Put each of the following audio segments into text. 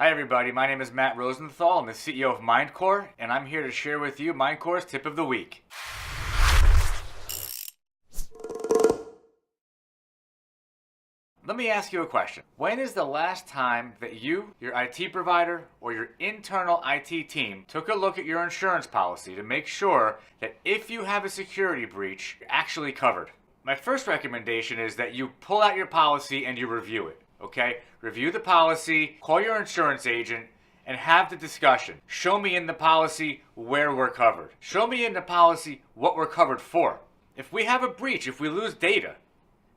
Hi everybody, my name is Matt Rosenthal. I'm the CEO of Mindcore, and I'm here to share with you Mindcore's tip of the week. Let me ask you a question. When is the last time that you, your IT provider, or your internal IT team took a look at your insurance policy to make sure that if you have a security breach, you're actually covered? My first recommendation is that you pull out your policy and you review it, okay? Review the policy, call your insurance agent, and have the discussion. Show me in the policy where we're covered. Show me in the policy what we're covered for. If we have a breach, if we lose data,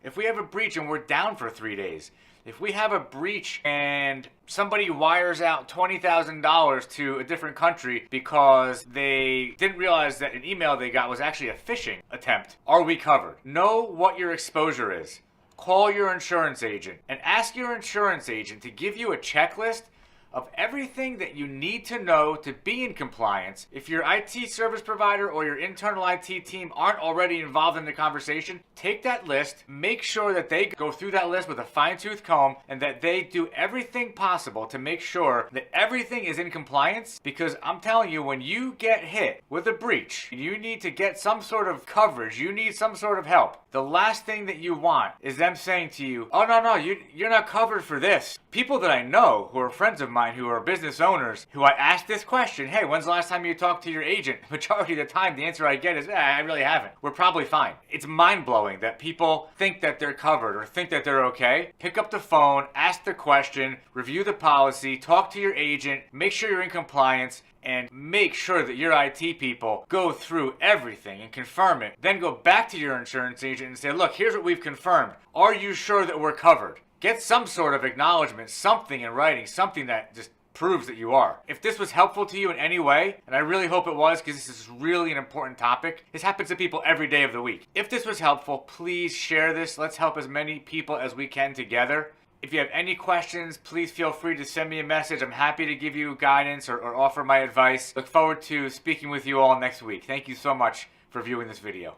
if we have a breach and we're down for 3 days, if we have a breach and somebody wires out $20,000 to a different country because they didn't realize that an email they got was actually a phishing attempt, are we covered? Know what your exposure is. Call your insurance agent and ask your insurance agent to give you a checklist of everything that you need to know to be in compliance. If your IT service provider or your internal IT team aren't already involved in the conversation, take that list, make sure that they go through that list with a fine-tooth comb and that they do everything possible to make sure that everything is in compliance, because I'm telling you, when you get hit with a breach, you need to get some sort of coverage, you need some sort of help. The last thing that you want is them saying to you, oh no, you're not covered for this. People that I know who are friends of mine who are business owners, who I ask this question, hey, when's the last time you talked to your agent? Majority of the time, the answer I get is, I really haven't. We're probably fine. It's mind-blowing that people think that they're covered or think that they're okay. Pick up the phone, ask the question, review the policy, talk to your agent, make sure you're in compliance, and make sure that your IT people go through everything and confirm it. Then go back to your insurance agent and say, look, here's what we've confirmed. Are you sure that we're covered? Get some sort of acknowledgement, something in writing, something that just proves that you are. If this was helpful to you in any way, and I really hope it was because this is really an important topic, this happens to people every day of the week. If this was helpful, please share this. Let's help as many people as we can together. If you have any questions, please feel free to send me a message. I'm happy to give you guidance or offer my advice. Look forward to speaking with you all next week. Thank you so much for viewing this video.